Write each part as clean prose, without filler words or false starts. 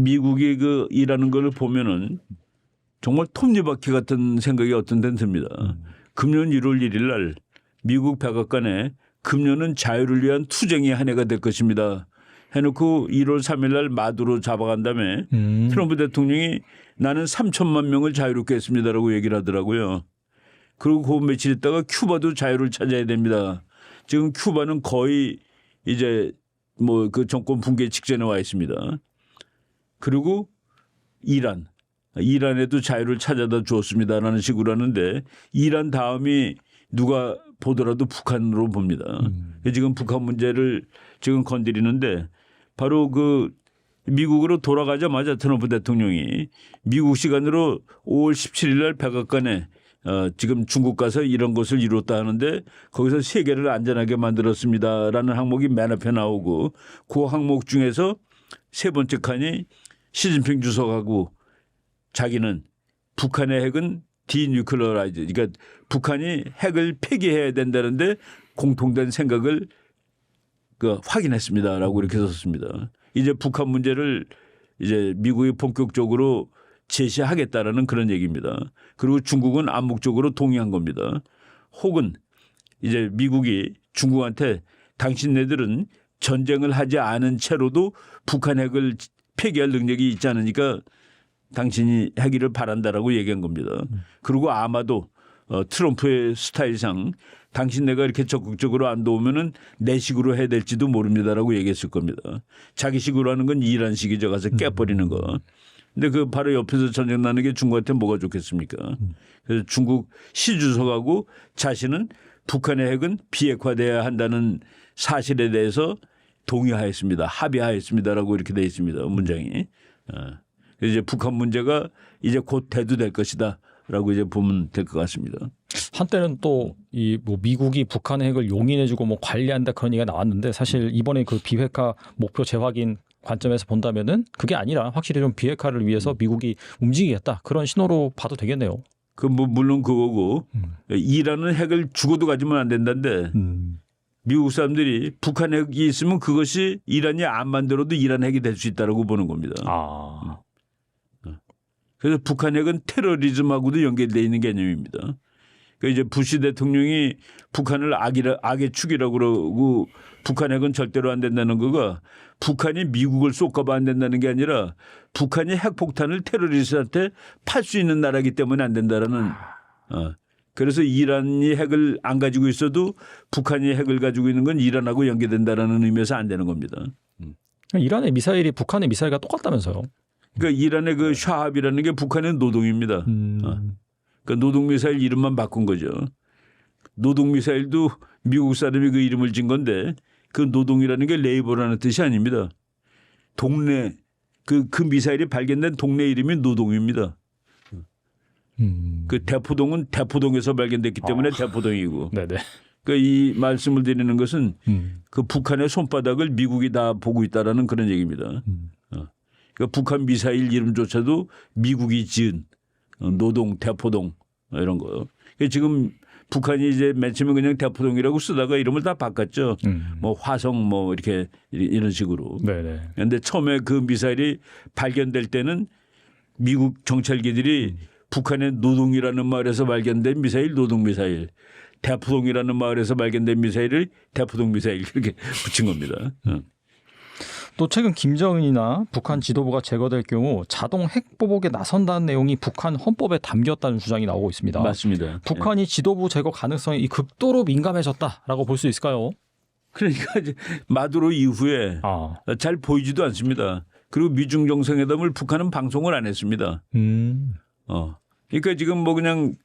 미국이 그 일하는 걸 보면은 정말 톱니바퀴 같은 생각이 어떤 데는 듭니다. 금년 1월 1일 날 미국 백악관에 금년은 자유를 위한 투쟁의 한 해가 될 것입니다. 해놓고 1월 3일 날 마두로 잡아간 다음에 트럼프 대통령이 나는 3천만 명을 자유롭게 했습니다라고 얘기를 하더라고요. 그리고 그 며칠 있다가 큐바도 자유를 찾아야 됩니다. 지금 큐바는 거의 이제 뭐 그 정권 붕괴 직전에 와 있습니다. 그리고 이란에도 자유를 찾아다 주었습니다라는 식으로 하는데 이란 다음이 누가 보더라도 북한으로 봅니다. 지금 북한 문제를 지금 건드리는데 바로 그 미국으로 돌아가자마자 트럼프 대통령이 미국 시간으로 5월 17일 날 백악관에 지금 중국 가서 이런 것을 이뤘다 하는데 거기서 세계를 안전하게 만들었습니다라는 항목이 맨 앞에 나오고 그 항목 중에서 세 번째 칸이 시진핑 주석하고 자기는 북한의 핵은 디뉴클리어라이즈 그러니까 북한이 핵을 폐기해야 된다는데 공통된 생각을 확인했습니다라고 이렇게 썼습니다. 이제 북한 문제를 이제 미국이 본격적으로 제시하겠다라는 그런 얘기입니다. 그리고 중국은 암묵적으로 동의한 겁니다. 혹은 이제 미국이 중국한테 당신네들은 전쟁을 하지 않은 채로도 북한 핵을 폐기할 능력이 있지 않으니까 당신이 하기를 바란다라고 얘기한 겁니다. 그리고 아마도 트럼프의 스타일상 당신네가 이렇게 적극적으로 안 도우면은 내 식으로 해야 될지도 모릅니다라고 얘기했을 겁니다. 자기 식으로 하는 건 이란식이죠. 가서 깨버리는 거. 근데 그 바로 옆에서 전쟁 나는 게 중국한테 뭐가 좋겠습니까? 그래서 중국 시 주석하고 자신은 북한의 핵은 비핵화돼야 한다는 사실에 대해서 동의하였습니다. 합의하였습니다라고 이렇게 돼 있습니다. 문장이. 그래서 이제 북한 문제가 이제 곧 대두될 것이다라고 이제 보면 될 것 같습니다. 한때는 또 이 뭐 미국이 북한의 핵을 용인해주고 뭐 관리한다 그런 얘기가 나왔는데 사실 이번에 그 비핵화 목표 재확인 관점에서 본다면은 그게 아니라 확실히 좀 비핵화를 위해서 미국이 움직이겠다 그런 신호로 봐도 되겠네요. 그 뭐 물론 그거고 이란은 핵을 죽어도 가지면 안 된다는데 미국 사람들이 북한 핵이 있으면 그것이 이란이 안 만들어도 이란 핵이 될 수 있다라고 보는 겁니다. 그래서 북한 핵은 테러리즘하고도 연결되어 있는 개념입니다. 그러니까 이제 부시 대통령이 북한을 악의 축이라고 그러고 북한 핵은 절대로 안 된다는 거가 북한이 미국을 쏘까봐 안 된다는 게 아니라 북한이 핵폭탄을 테러리스트한테 팔 수 있는 나라이기 때문에 안 된다라는 그래서 이란이 핵을 안 가지고 있어도 북한이 핵을 가지고 있는 건 이란하고 연계된다라는 의미에서 안 되는 겁니다. 이란의 미사일이 북한의 미사일과 똑같다면서요? 그러니까 이란의 그 샤합이라는 게 북한의 노동입니다. 그러니까 노동 미사일 이름만 바꾼 거죠. 노동 미사일도 미국 사람이 그 이름을 진 건데 그 노동이라는 게 레이버라는 뜻이 아닙니다. 동네 그 미사일이 발견된 동네 이름이 노동입니다. 그 대포동은 대포동에서 발견됐기 때문에 대포동이고. 네네. 그러니까 이 말씀을 드리는 것은 그 북한의 손바닥을 미국이 다 보고 있다라는 그런 얘기입니다. 그러니까 북한 미사일 이름조차도 미국이 지은 노동, 대포동 이런 거. 그러니까 지금 북한이 이제 맨 처음에 그냥 대포동이라고 쓰다가 이름을 다 바꿨죠. 뭐 화성 뭐 이렇게 이런 식으로. 네네. 그런데 처음에 그 미사일이 발견될 때는 미국 정찰기들이 북한의 노동이라는 마을에서 발견된 미사일 노동 미사일, 대포동이라는 마을에서 발견된 미사일을 대포동 미사일 이렇게 붙인 겁니다. 또 최근 김정은이나 북한 지도부가 제거될 경우 자동 핵 보복에 나선다는 내용이 북한 헌법에 담겼다는 주장이 나오고 있습니다. 맞습니다. 북한이 지도부 제거 가능성이 극도로 민감해졌다라고 볼 수 있을까요? 그러니까 이제 마두로 이후에 잘 보이지도 않습니다. 그리고 미중 정상회담을 북한은 방송을 안 했습니다. 그러니까 지금 뭐 그냥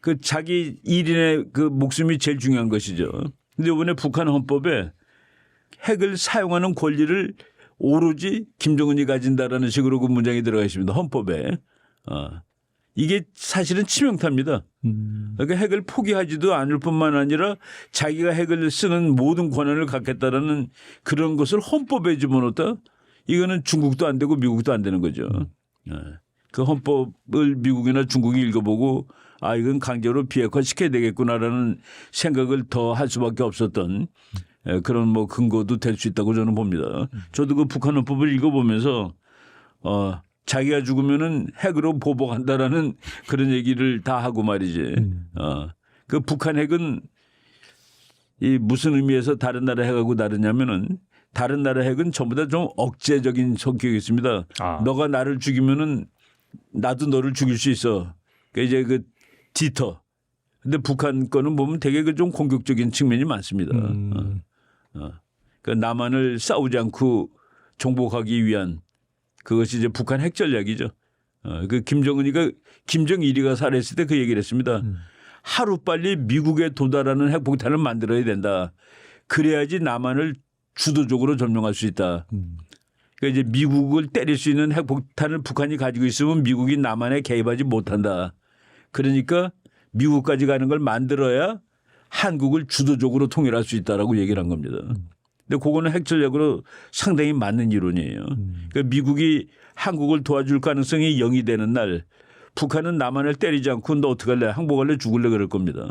그 자기 일인의 그 목숨이 제일 중요한 것이죠. 근데 이번에 북한 헌법에 핵을 사용하는 권리를 오로지 김정은이 가진다라는 식으로 그 문장이 들어가 있습니다. 헌법에. 이게 사실은 치명타입니다. 그러니까 핵을 포기하지도 않을 뿐만 아니라 자기가 핵을 쓰는 모든 권한을 갖겠다라는 그런 것을 헌법에 집어넣었다. 이거는 중국도 안 되고 미국도 안 되는 거죠. 그 헌법을 미국이나 중국이 읽어보고 이건 강제로 비핵화 시켜야 되겠구나라는 생각을 더 할 수밖에 없었던 그런 뭐 근거도 될 수 있다고 저는 봅니다. 저도 그 북한 헌법을 읽어보면서 자기가 죽으면은 핵으로 보복한다라는 그런 얘기를 다 하고 말이지. 그 북한 핵은 이 무슨 의미에서 다른 나라 핵하고 다르냐면은 다른 나라 핵은 전부 다 좀 억제적인 성격이 있습니다. 너가 나를 죽이면은 나도 너를 죽일 수 있어. 그러니까 이제 그 디터. 근데 북한 거는 보면 되게 그 좀 공격적인 측면이 많습니다. 그러니까 남한을 싸우지 않고 정복하기 위한 그것이 이제 북한 핵 전략이죠. 그 김정일이가 살아있을 때 그 얘기를 했습니다. 하루 빨리 미국에 도달하는 핵폭탄을 만들어야 된다. 그래야지 남한을 주도적으로 점령할 수 있다. 그러니까 이제 미국을 때릴 수 있는 핵폭탄을 북한이 가지고 있으면 미국이 남한에 개입하지 못한다. 그러니까 미국까지 가는 걸 만들어야 한국을 주도적으로 통일할 수 있다라고 얘기를 한 겁니다. 근데 그거는 핵 전략으로 상당히 맞는 이론이에요. 그러니까 미국이 한국을 도와줄 가능성이 0이 되는 날 북한은 남한을 때리지 않고 너 어떡할래? 항복할래? 죽을래? 그럴 겁니다.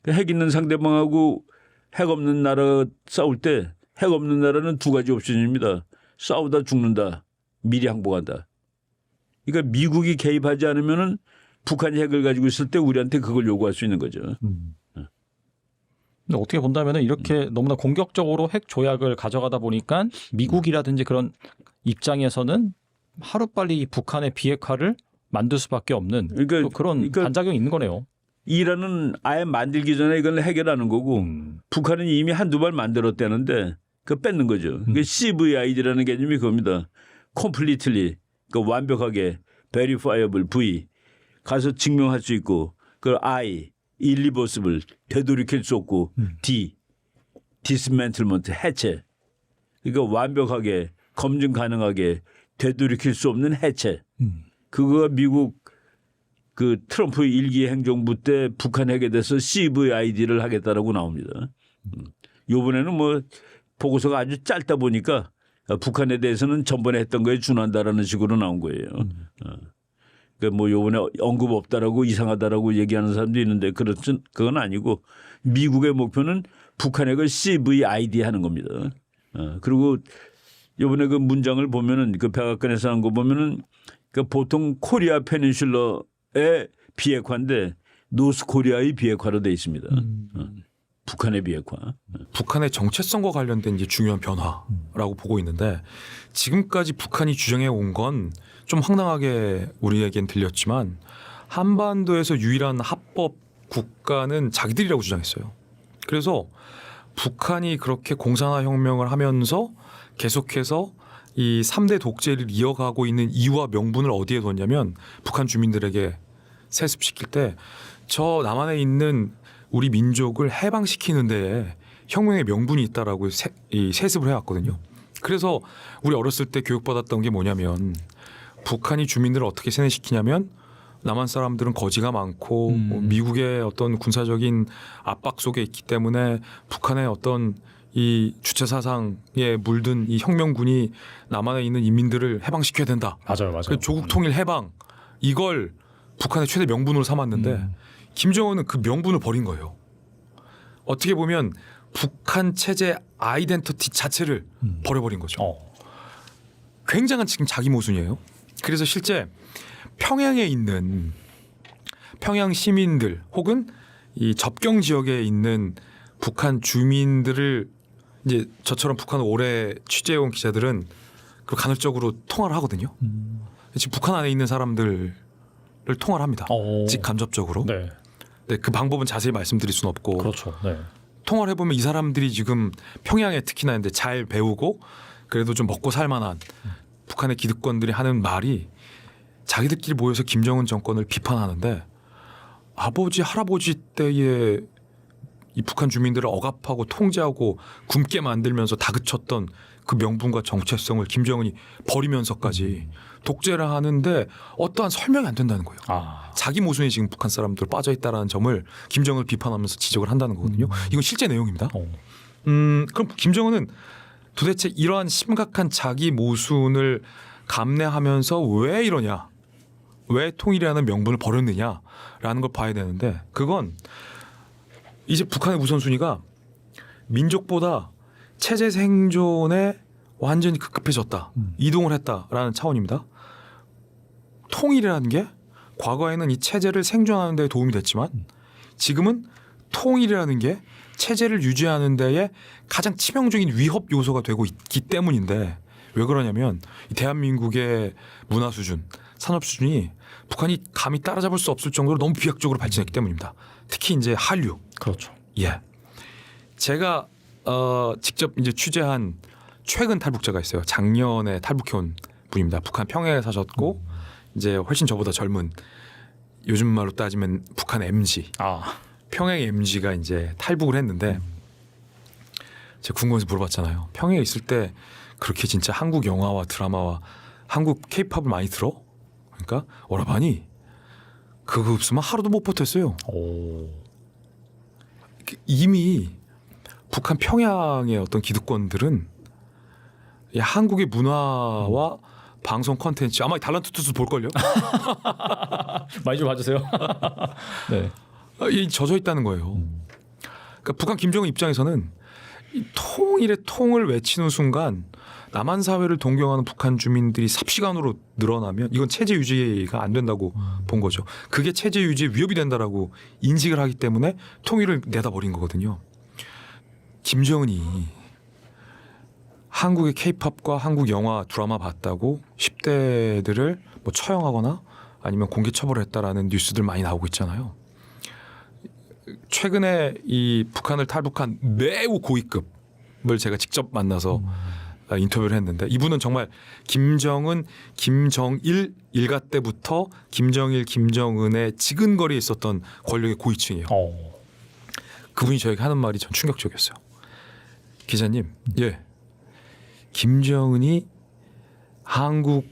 핵 있는 상대방하고 핵 없는 나라 싸울 때 핵 없는 나라는 두 가지 옵션입니다. 싸우다 죽는다. 미리 항복한다. 그러니까 미국이 개입하지 않으면은 북한이 핵을 가지고 있을 때 우리한테 그걸 요구할 수 있는 거죠. 근데 어떻게 본다면은 이렇게 너무나 공격적으로 핵 조약을 가져가다 보니까 미국이라든지 그런 입장에서는 하루빨리 북한의 비핵화를 만들 수밖에 없는 또 그런 반작용이 있는 거네요. 이란은 아예 만들기 전에 이걸 해결하는 거고 북한은 이미 한두 발 만들었다는데 그거 뺏는 거죠. 그게 CVID라는 개념이 그겁니다. completely, 그러니까 완벽하게 verifiable V 가서 증명할 수 있고 그 I, irreversible 되돌이킬 수 없고 D, dismantlement 해체. 그러니까 완벽하게 검증 가능하게 되돌이킬 수 없는 해체. 그거가 미국 그 트럼프 일기 행정부 때 북한 핵에 대해서 CVID를 하겠다라고 나옵니다. 이번에는 뭐 보고서가 아주 짧다 보니까 북한에 대해서는 전번에 했던 거에 준한다라는 식으로 나온 거예요. 그러니까 뭐 이번에 언급 없다라고 이상하다라고 얘기하는 사람도 있는데 그건 아니고 미국의 목표는 북한 핵을 CVID 하는 겁니다. 그리고 이번에 그 문장을 보면은 그 백악관에서 한 거 보면은 그 보통 코리아 페닌슐러의 비핵화인데 노스 코리아의 비핵화로 돼 있습니다. 북한의 비핵화. 북한의 정체성과 관련된 이제 중요한 변화라고 보고 있는데 지금까지 북한이 주장해 온 건 좀 황당하게 우리에겐 들렸지만 한반도에서 유일한 합법 국가는 자기들이라고 주장했어요. 그래서 북한이 그렇게 공산화 혁명을 하면서 계속해서 이 3대 독재를 이어가고 있는 이유와 명분을 어디에 뒀냐면 북한 주민들에게 세습시킬 때 저 남한에 있는 우리 민족을 해방시키는 데에 혁명의 명분이 있다라고 세습을 해왔거든요. 그래서 우리 어렸을 때 교육받았던 게 뭐냐면 북한이 주민들을 어떻게 세뇌시키냐면 남한 사람들은 거지가 많고 미국의 어떤 군사적인 압박 속에 있기 때문에 북한의 어떤 이 주체 사상에 물든 이 혁명군이 남한에 있는 인민들을 해방시켜야 된다. 맞아요. 조국 통일 해방 이걸 북한의 최대 명분으로 삼았는데 김정은은 그 명분을 버린 거예요. 어떻게 보면 북한 체제 아이덴티티 자체를 버려버린 거죠. 굉장한 지금 자기 모순이에요. 그래서 실제 평양에 있는 평양 시민들 혹은 이 접경 지역에 있는 북한 주민들을 이제 저처럼 북한을 오래 취재해온 기자들은 그 간헐적으로 통화를 하거든요. 지금 북한 안에 있는 사람들을 통화를 합니다. 직간접적으로. 네. 네, 그 방법은 자세히 말씀드릴 수는 없고. 그렇죠. 네. 통화를 해보면 이 사람들이 지금 평양에 특히나 있는데 잘 배우고 그래도 좀 먹고 살만한 북한의 기득권들이 하는 말이 자기들끼리 모여서 김정은 정권을 비판하는데 아버지 할아버지 때에 이 북한 주민들을 억압하고 통제하고 굶게 만들면서 다그쳤던 그 명분과 정체성을 김정은이 버리면서까지 독재를 하는데 어떠한 설명이 안 된다는 거예요. 자기 모순에 지금 북한 사람들 빠져 있다라는 점을 김정은을 비판하면서 지적을 한다는 거거든요. 이건 실제 내용입니다. 그럼 김정은은 도대체 이러한 심각한 자기 모순을 감내하면서 왜 이러냐, 왜 통일이라는 명분을 버렸느냐라는 걸 봐야 되는데 그건 이제 북한의 우선순위가 민족보다 체제 생존에 완전히 급급해졌다. 이동을 했다라는 차원입니다. 통일이라는 게 과거에는 이 체제를 생존하는 데 도움이 됐지만 지금은 통일이라는 게 체제를 유지하는 데에 가장 치명적인 위협 요소가 되고 있기 때문인데 왜 그러냐면 이 대한민국의 문화 수준, 산업 수준이 북한이 감히 따라잡을 수 없을 정도로 너무 비약적으로 발전했기 때문입니다. 특히 이제 한류. 그렇죠. 예. 제가 직접 이제 취재한 최근 탈북자가 있어요. 작년에 탈북해온 분입니다. 북한 평양에 사셨고 이제 훨씬 저보다 젊은 요즘 말로 따지면 북한 MG. 아, 평양 MG가 이제 탈북을 했는데 제가 궁금해서 물어봤잖아요. 평양에 있을 때 그렇게 진짜 한국 영화와 드라마와 한국 케이팝을 많이 들어? 그러니까 오라바니 그거 없으면 하루도 못 버텼어요. 오, 이미 북한 평양의 어떤 기득권들은 이 한국의 문화와 방송 콘텐츠 아마 달란트투스 볼걸요? 많이 좀 봐주세요. 네. 이 젖어 있다는 거예요. 그러니까 북한 김정은 입장에서는 이 통일의 통을 외치는 순간 남한 사회를 동경하는 북한 주민들이 삽시간으로 늘어나면 이건 체제 유지가 안 된다고 본 거죠. 그게 체제 유지에 위협이 된다라고 인식을 하기 때문에 통일을 내다버린 거거든요. 김정은이 한국의 케이팝과 한국 영화 드라마 봤다고 10대들을 뭐 처형하거나 아니면 공개 처벌했다라는 뉴스들 많이 나오고 있잖아요. 최근에 이 북한을 탈북한 매우 고위급을 제가 직접 만나서 인터뷰를 했는데 이분은 정말 김정은, 김정일 일가 때부터 김정일, 김정은의 지근거리에 있었던 권력의 고위층이에요. 그분이 저에게 하는 말이 전 충격적이었어요. 기자님, 예, 김정은이 한국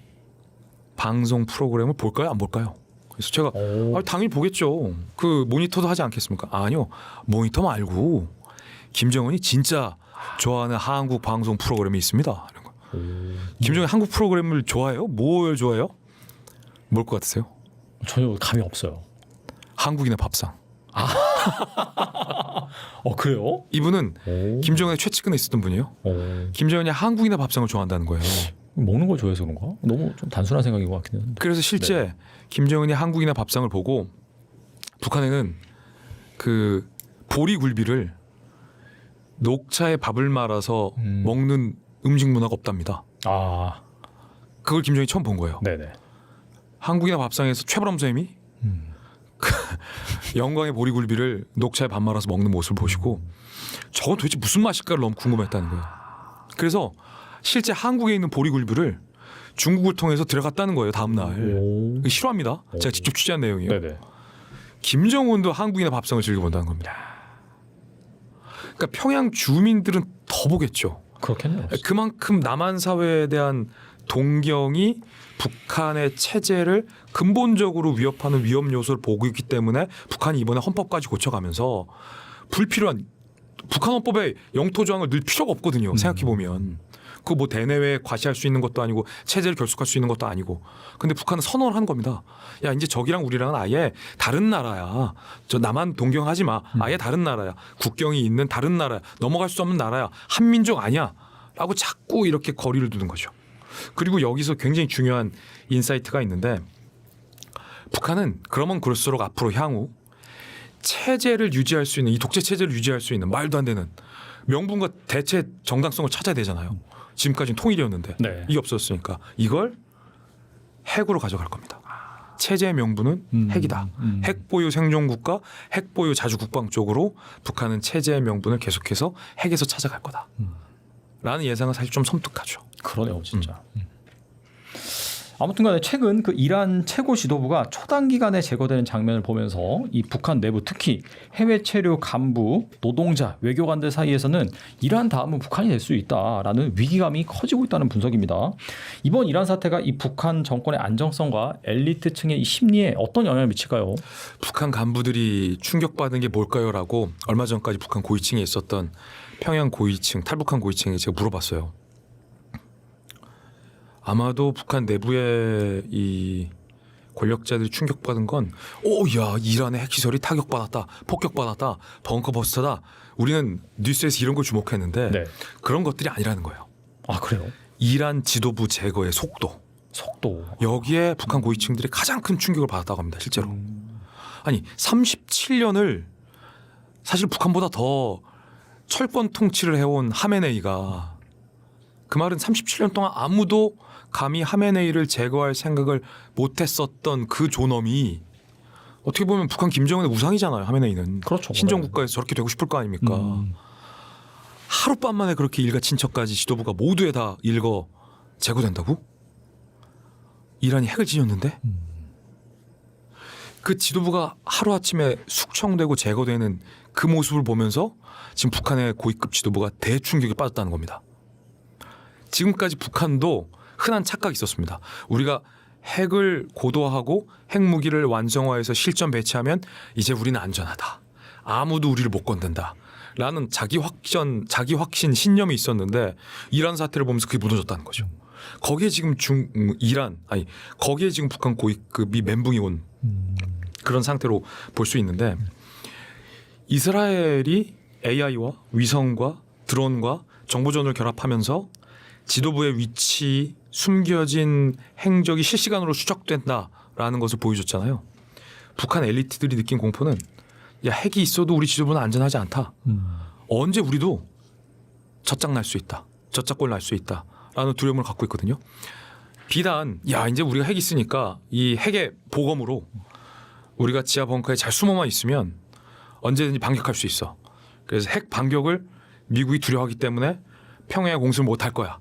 방송 프로그램을 볼까요? 안 볼까요? 그래서 제가 당연히 보겠죠. 그 모니터도 하지 않겠습니까? 아니요. 모니터 말고 김정은이 진짜 좋아하는 한국 방송 프로그램이 있습니다. 이런 거. 김정은이 한국 프로그램을 좋아해요? 뭘 좋아해요? 뭘 것 같으세요? 전혀 감이 없어요. 한국인의 밥상. 그래요? 이분은 김정은의 최측근에 있었던 분이에요. 김정은이 한국인의 밥상을 좋아한다는 거예요. 먹는 걸 좋아해서 그런가? 너무 좀 단순한 생각인 것 같긴 한데. 그래서 실제 김정은이 한국인의 밥상을 보고 북한에는 그 보리굴비를 녹차에 밥을 말아서 먹는 음식 문화가 없답니다. 아, 그걸 김정은이 처음 본 거예요. 네네. 한국인의 밥상에서 최불암 선생님이 영광의 보리굴비를 녹차에 밥 말아서 먹는 모습을 보시고 저건 도대체 무슨 맛일까를 너무 궁금했다는 거예요. 그래서 실제 한국에 있는 보리굴비를 중국을 통해서 들어갔다는 거예요. 다음 날. 싫어합니다. 제가 직접 취재한 내용이에요. 네네. 김정은도 한국인의 밥상을 즐겨본다는 겁니다. 그러니까 평양 주민들은 더 보겠죠. 그렇겠네요. 그만큼 남한 사회에 대한 동경이 북한의 체제를 근본적으로 위협하는 위험 요소를 보고 있기 때문에 북한이 이번에 헌법까지 고쳐가면서 불필요한 북한 헌법에 영토 조항을 넣을 필요가 없거든요. 생각해 보면 그 뭐 대내외에 과시할 수 있는 것도 아니고 체제를 결속할 수 있는 것도 아니고. 근데 북한은 선언을 한 겁니다. 야 이제 저기랑 우리랑은 아예 다른 나라야. 저 남한 동경하지 마. 아예 다른 나라야. 국경이 있는 다른 나라야. 넘어갈 수 없는 나라야. 한민족 아니야. 라고 자꾸 이렇게 거리를 두는 거죠. 그리고 여기서 굉장히 중요한 인사이트가 있는데 북한은 그러면 그럴수록 앞으로 향후 체제를 유지할 수 있는 이 독재 체제를 유지할 수 있는 말도 안 되는 명분과 대체 정당성을 찾아야 되잖아요. 지금까지는 통일이었는데 네. 이게 없었으니까 이걸 핵으로 가져갈 겁니다. 체제의 명분은 핵이다. 핵 보유 생존국가, 핵 보유 자주국방 쪽으로 북한은 체제의 명분을 계속해서 핵에서 찾아갈 거다. 라는 예상은 사실 좀 섬뜩하죠. 그러네요, 진짜. 아무튼간에 최근 그 이란 최고 지도부가 초단기간에 제거되는 장면을 보면서 이 북한 내부 특히 해외 체류 간부, 노동자, 외교관들 사이에서는 이란 다음은 북한이 될 수 있다라는 위기감이 커지고 있다는 분석입니다. 이번 이란 사태가 이 북한 정권의 안정성과 엘리트층의 이 심리에 어떤 영향을 미칠까요? 북한 간부들이 충격받은 게 뭘까요?라고 얼마 전까지 북한 고위층에 있었던 평양 고위층, 탈북한 고위층에 제가 물어봤어요. 아마도 북한 내부의 이 권력자들이 충격받은 건 야 이란의 핵시설이 타격받았다, 폭격받았다, 벙커버스터다. 우리는 뉴스에서 이런 걸 주목했는데 네. 그런 것들이 아니라는 거예요. 아 그래요? 이란 지도부 제거의 속도. 여기에 북한 고위층들이 가장 큰 충격을 받았다고 합니다. 실제로. 아니 37년을 사실 북한보다 더 철권 통치를 해온 하메네이가 그 말은 37년 동안 아무도 감히 하메네이를 제거할 생각을 못했었던 그 존엄이 어떻게 보면 북한 김정은의 우상이잖아요. 하메네이는. 그렇죠. 신정국가에서 저렇게 되고 싶을 거 아닙니까. 하룻밤 만에 그렇게 일가 친척까지 지도부가 모두에 다 일거 제거된다고? 이란이 핵을 지녔는데 그 지도부가 하루아침에 숙청되고 제거되는 그 모습을 보면서 지금 북한의 고위급 지도부가 대충격에 빠졌다는 겁니다. 지금까지 북한도 흔한 착각이 있었습니다. 우리가 핵을 고도화하고 핵무기를 완성화해서 실전 배치하면 이제 우리는 안전하다. 아무도 우리를 못 건든다. 라는 자기 확신 신념이 있었는데 이란 사태를 보면서 그게 무너졌다는 거죠. 거기에 지금 거기에 지금 북한 고위급이 멘붕이 온 그런 상태로 볼 수 있는데 이스라엘이 AI와 위성과 드론과 정보전을 결합하면서 지도부의 위치, 숨겨진 행적이 실시간으로 추적된다라는 것을 보여줬잖아요. 북한 엘리트들이 느낀 공포는 야 핵이 있어도 우리 지도부는 안전하지 않다. 언제 우리도 젖짝 날 수 있다. 젖짝골 날 수 있다라는 두려움을 갖고 있거든요. 비단 야 이제 우리가 핵이 있으니까 이 핵의 보검으로 우리가 지하 벙커에 잘 숨어만 있으면 언제든지 반격할 수 있어. 그래서 핵 반격을 미국이 두려워하기 때문에 평양에 공습을 못할 거야.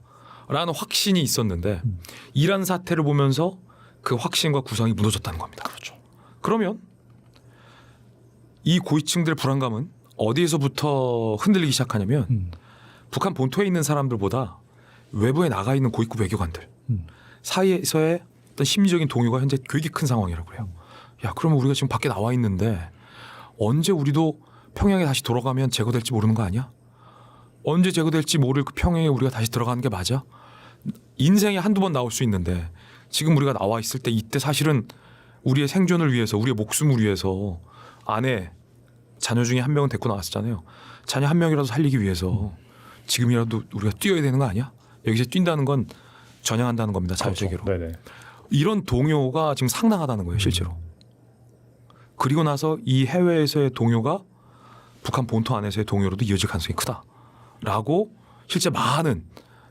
라는 확신이 있었는데 이란 사태를 보면서 그 확신과 구상이 무너졌다는 겁니다. 그렇죠. 그러면 이 고위층들의 불안감은 어디에서부터 흔들리기 시작하냐면 북한 본토에 있는 사람들보다 외부에 나가 있는 고위급 외교관들 사이에서의 어떤 심리적인 동요가 현재 되게 큰 상황이라고 그래요. 야 그러면 우리가 지금 밖에 나와 있는데 언제 우리도 평양에 다시 돌아가면 제거될지 모르는 거 아니야? 언제 제거될지 모를 그 평양에 우리가 다시 들어가는 게 맞아? 인생에 한두 번 나올 수 있는데 지금 우리가 나와 있을 때 이때 사실은 우리의 생존을 위해서 우리의 목숨을 위해서 아내 자녀 중에 한 명은 데리고 나왔었잖아요. 자녀 한 명이라도 살리기 위해서 지금이라도 우리가 뛰어야 되는 거 아니야? 여기서 뛴다는 건 전향한다는 겁니다. 자유세계로. 그렇죠. 이런 동요가 지금 상당하다는 거예요. 실제로. 그리고 나서 이 해외에서의 동요가 북한 본토 안에서의 동요로도 이어질 가능성이 크다라고 실제 많은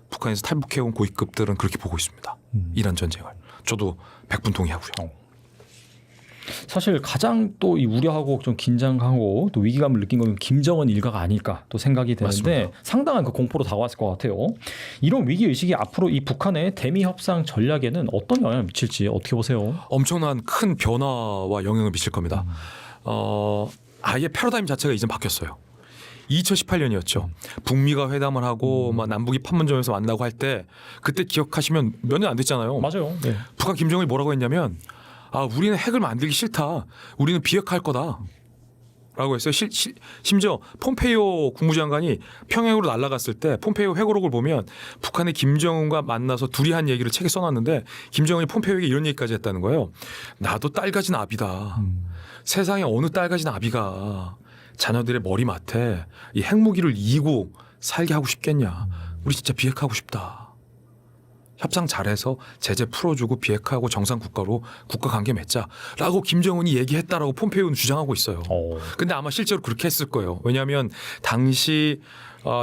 북한에서 탈북해온 고위급들은 그렇게 보고 있습니다. 이란 전쟁을. 저도 100분 동의하고요. 사실 가장 또 이 우려하고 좀 긴장하고 또 위기감을 느낀 건 김정은 일가가 아닐까 또 생각이 되는데 맞습니다. 상당한 그 공포로 다가왔을 것 같아요. 이런 위기 의식이 앞으로 이 북한의 대미 협상 전략에는 어떤 영향을 미칠지 어떻게 보세요? 엄청난 큰 변화와 영향을 미칠 겁니다. 아예 패러다임 자체가 이제 바뀌었어요. 2018년이었죠. 북미가 회담을 하고 막 남북이 판문점에서 만나고 할 때 그때 기억하시면 몇 년 안 됐잖아요. 맞아요. 네. 북한 김정은이 뭐라고 했냐면 우리는 핵을 만들기 싫다. 우리는 비핵화할 거다. 라고 했어요. 심지어 폼페이오 국무장관이 평양으로 날아갔을 때 폼페이오 회고록을 보면 북한의 김정은과 만나서 둘이 한 얘기를 책에 써놨는데 김정은이 폼페이오에게 이런 얘기까지 했다는 거예요. 나도 딸 가진 아비다. 세상에 어느 딸 가진 아비가 자녀들의 머리맡에 이 핵무기를 이고 살게 하고 싶겠냐. 우리 진짜 비핵화하고 싶다. 협상 잘해서 제재 풀어주고 비핵화하고 정상 국가로 국가 관계 맺자라고 김정은이 얘기했다라고 폼페이오는 주장하고 있어요. 근데 아마 실제로 그렇게 했을 거예요. 왜냐하면 당시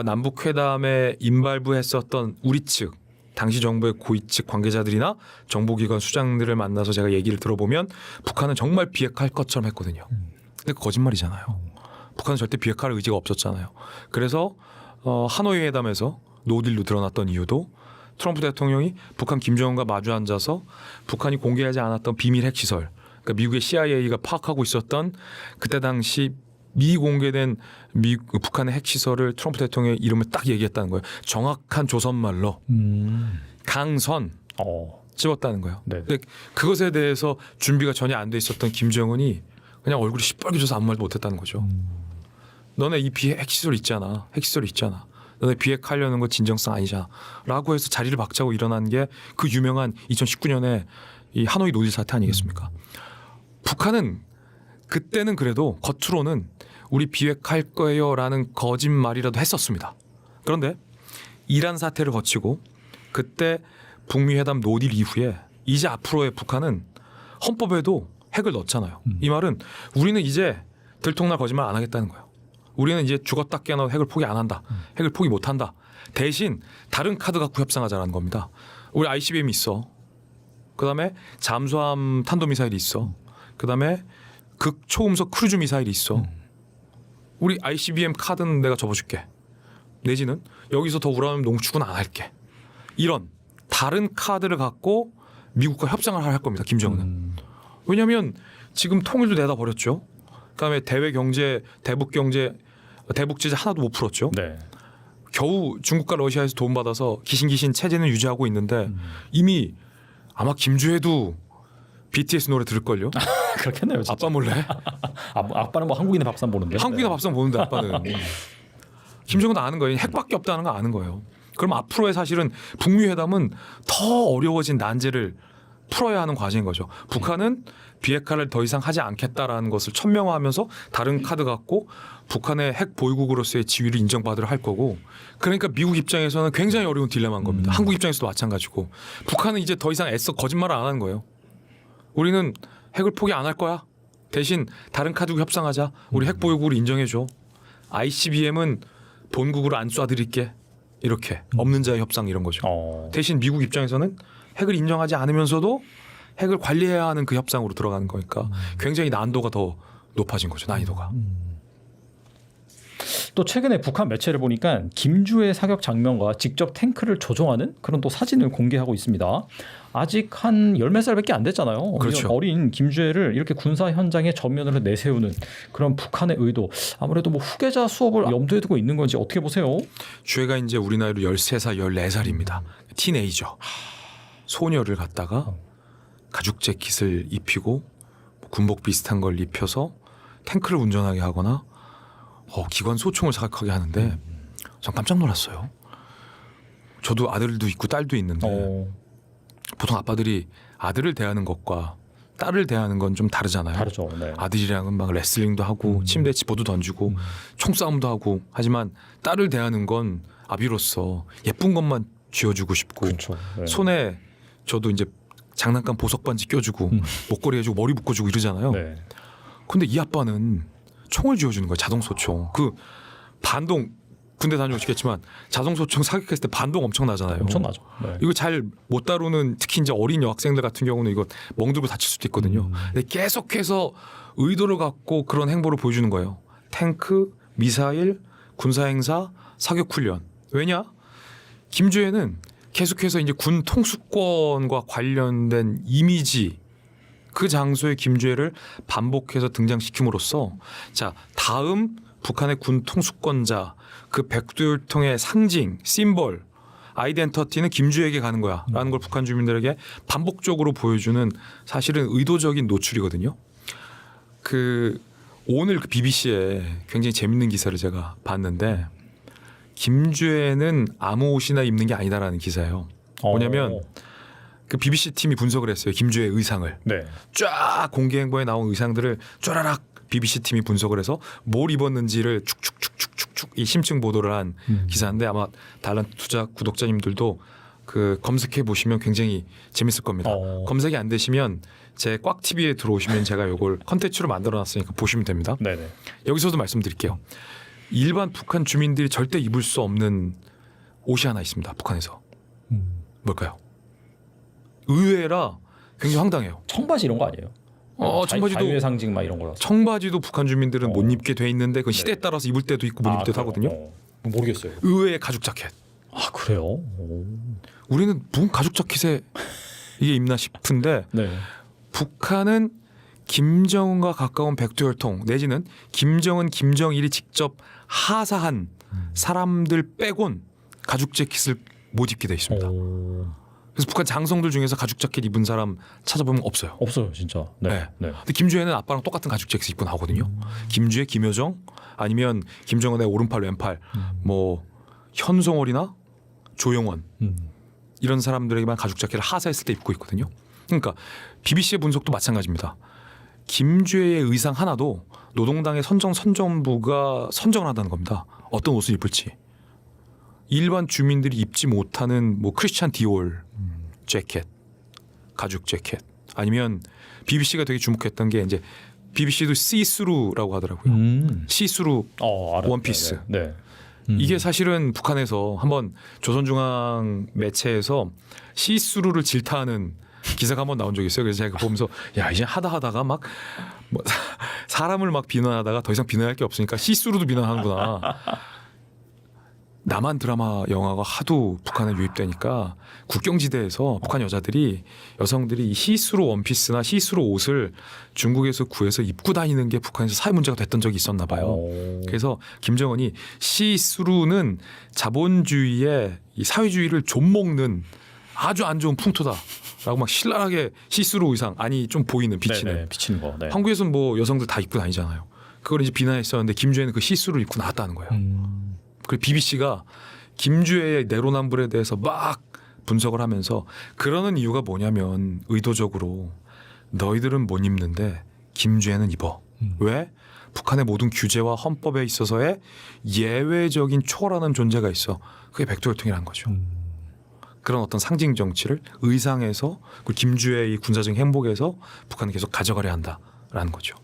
남북 회담에 임발부했었던 우리 측 당시 정부의 고위측 관계자들이나 정보기관 수장들을 만나서 제가 얘기를 들어보면 북한은 정말 비핵화할 것처럼 했거든요. 근데 거짓말이잖아요. 북한은 절대 비핵화할 의지가 없었잖아요. 그래서 하노이 회담에서 노딜로 드러났던 이유도 트럼프 대통령이 북한 김정은과 마주 앉아서 북한이 공개하지 않았던 비밀 핵시설, 그러니까 미국의 CIA가 파악하고 있었던 그때 당시 미공개된 북한의 핵시설을 트럼프 대통령의 이름을 딱 얘기했다는 거예요. 정확한 조선말로 강선 찍었다는 거예요. 네. 근데 그것에 대해서 준비가 전혀 안 돼 있었던 김정은이 그냥 얼굴이 시뻘개져서 아무 말도 못했다는 거죠. 너네 이 핵시설 있잖아. 핵시설 있잖아. 너네 비핵화하려는 거 진정성 아니잖아. 라고 해서 자리를 박차고 일어난 게 그 유명한 2019년에 이 하노이 노딜 사태 아니겠습니까? 북한은 그때는 그래도 겉으로는 우리 비핵화할 거예요 라는 거짓말이라도 했었습니다. 그런데 이란 사태를 거치고 그때 북미 회담 노딜 이후에 이제 앞으로의 북한은 헌법에도 핵을 넣잖아요. 이 말은 우리는 이제 들통날 거짓말 안 하겠다는 거예요. 우리는 이제 죽었다 깨어나도 핵을 포기 안 한다. 핵을 포기 못 한다. 대신 다른 카드 갖고 협상하자라는 겁니다. 우리 ICBM이 있어. 그다음에 잠수함 탄도미사일이 있어. 그다음에 극초음속 크루즈 미사일이 있어. 우리 ICBM 카드는 내가 접어줄게. 내지는 여기서 더 우라늄 농축은 안 할게. 이런 다른 카드를 갖고 미국과 협상을 할 겁니다. 김정은은. 왜냐하면 지금 통일도 내다 버렸죠. 그다음에 대외 경제, 대북 경제, 대북 제재 하나도 못 풀었죠. 네. 겨우 중국과 러시아에서 돈 받아서 기신기신 체제는 유지하고 있는데 이미 아마 김주혜도 BTS 노래 들을걸요. 그렇겠네요. 진짜. 아빠 몰래. 아빠는 뭐 한국인의 밥상 보는데. 한국이나 밥상 보는데 아빠는. 김정은 아는 거예요. 핵밖에 없다는 거 아는 거예요. 그럼 앞으로의 사실은 북미 회담은 더 어려워진 난제를 풀어야 하는 과정인 거죠. 북한은 비핵화를 더 이상 하지 않겠다라는 것을 천명화하면서 다른 카드 갖고 북한의 핵 보유국으로서의 지위를 인정받으려 할 거고, 그러니까 미국 입장에서는 굉장히 어려운 딜레마인 겁니다. 한국 입장에서도 마찬가지고. 북한은 이제 더 이상 애써 거짓말을 안 하는 거예요. 우리는 핵을 포기 안 할 거야. 대신 다른 카드고 협상하자. 우리 핵 보유국을 인정해줘. ICBM은 본국으로 안 쏴드릴게. 이렇게 없는 자의 협상 이런 거죠. 대신 미국 입장에서는 핵을 인정하지 않으면서도 핵을 관리해야 하는 그 협상으로 들어가는 거니까 굉장히 난도가 더 높아진 거죠. 난이도가. 또 최근에 북한 매체를 보니까 김주의 사격 장면과 직접 탱크를 조종하는 그런 또 사진을 공개하고 있습니다. 아직 한 열 몇 살밖에 안 됐잖아요. 그렇죠. 어린 김주혜를 이렇게 군사 현장에 전면으로 내세우는 그런 북한의 의도. 아무래도 뭐 후계자 수업을 염두에 두고 있는 건지 어떻게 보세요? 주애가 이제 우리 나이로 13살, 14살입니다. 티네이저. 소녀를 갖다가 가죽 재킷을 입히고 군복 비슷한 걸 입혀서 탱크를 운전하게 하거나 기관 소총을 사격하게 하는데 전 깜짝 놀랐어요. 저도 아들도 있고 딸도 있는데 보통 아빠들이 아들을 대하는 것과 딸을 대하는 건 좀 다르잖아요. 다르죠. 네. 아들이랑은 막 레슬링도 하고 침대에 치보도 던지고 총싸움도 하고, 하지만 딸을 대하는 건 아비로서 예쁜 것만 쥐어주고 싶고 그렇죠. 네. 손에 저도 이제 장난감 보석 반지 껴주고 목걸이 해주고 머리 묶어주고 이러잖아요. 네. 근데 이 아빠는 총을 쥐어주는 거예요. 자동소총. 그 반동, 군대 다녀오시겠지만 자동소총 사격했을 때 반동 엄청 나잖아요. 엄청나죠. 네. 이거 잘 못 다루는 특히 이제 어린 여학생들 같은 경우는 이거 멍들고 다칠 수도 있거든요. 근데 계속해서 의도를 갖고 그런 행보를 보여주는 거예요. 탱크, 미사일, 군사행사, 사격훈련. 왜냐? 김주혜는 계속해서 이제 군 통수권과 관련된 이미지, 그 장소에 김주혜를 반복해서 등장시킴으로써 자, 다음 북한의 군 통수권자, 그 백두혈통의 상징, 심볼, 아이덴티티는 김주혜에게 가는 거야 라는 걸 북한 주민들에게 반복적으로 보여주는 사실은 의도적인 노출이거든요. 오늘 그 BBC에 굉장히 재밌는 기사를 제가 봤는데, 김주혜는 아무 옷이나 입는 게 아니다라는 기사예요. 뭐냐면 그 BBC 팀이 분석을 했어요. 김주혜의 의상을. 네. 쫙 공개 행보에 나온 의상들을 쫘라락 BBC 팀이 분석을 해서 뭘 입었는지를 축축축축축 이 심층 보도를 한 기사인데, 아마 달란트 투자 구독자님들도 그 검색해 보시면 굉장히 재밌을 겁니다. 검색이 안 되시면 제 꽉 TV에 들어오시면 제가 이걸 컨텐츠로 만들어놨으니까 보시면 됩니다. 네네. 여기서도 말씀드릴게요. 일반 북한 주민들이 절대 입을 수 없는 옷이 하나 있습니다. 북한에서. 뭘까요? 의외라 굉장히 황당해요. 청바지 이런 거 아니에요? 청바지도 자유의 상징 막 이런 거라서. 청바지도 북한 주민들은 못 입게 돼 있는데 그 시대에 따라서 입을 때도 있고 못 입을 때도 하거든요. 모르겠어요. 의외의 가죽 자켓. 아 그래요? 우리는 무슨 가죽 자켓에 이게 입나 싶은데 네. 북한은 김정은과 가까운 백두혈통 내지는 김정은, 김정일이 직접 하사한 사람들 빼곤 가죽 재킷을 못 입게 돼 있습니다. 그래서 북한 장성들 중에서 가죽 자켓 입은 사람 찾아보면 없어요. 없어요, 진짜. 네. 네. 네. 근데 김주혜는 아빠랑 똑같은 가죽 재킷 입고 나오거든요. 김주혜, 김여정 아니면 김정은의 오른팔 왼팔 뭐 현송월이나 조영원 이런 사람들에게만 가죽 자켓을 하사했을 때 입고 있거든요. 그러니까 BBC의 분석도 마찬가지입니다. 김주혜의 의상 하나도 노동당의 선정부가 선정을 한다는 겁니다. 어떤 옷을 입을지. 일반 주민들이 입지 못하는 뭐 크리스찬 디올 재킷, 가죽 재킷 아니면 BBC가 되게 주목했던 게 이제 BBC도 시스루라고 하더라고요. 시스루 알았어요. 원피스. 네. 이게 사실은 북한에서 한번 조선중앙 매체에서 시스루를 질타하는 기사가 한번 나온 적이 있어요. 그래서 제가 보면서 야 이제 하다가 막 뭐 사람을 막 비난하다가 더 이상 비난할 게 없으니까 시스루도 비난하는구나. 남한 드라마 영화가 하도 북한에 유입되니까 국경지대에서 북한 여성들이 이 시스루 원피스나 시스루 옷을 중국에서 구해서 입고 다니는 게 북한에서 사회 문제가 됐던 적이 있었나 봐요. 그래서 김정은이 시스루는 자본주의의 이 사회주의를 좀먹는 아주 안 좋은 풍토다라고 막 신랄하게 시스루 의상 아니 좀 보이는 비치는 네네, 비치는 거. 네. 한국에서는 뭐 여성들 다 입고 다니잖아요. 그걸 이제 비난했었는데 김주애는 그 시스루를 입고 나왔다는 거예요. 그리고 BBC가 김주애의 내로남불에 대해서 막 분석을 하면서 그러는 이유가 뭐냐면 의도적으로 너희들은 못 입는데 김주애는 입어. 왜? 북한의 모든 규제와 헌법에 있어서의 예외적인 초월하는 존재가 있어. 그게 백두혈통이라는 거죠. 그런 어떤 상징 정치를 의상에서 그리고 김주애의 군사적 행복에서 북한은 계속 가져가려 한다라는 거죠.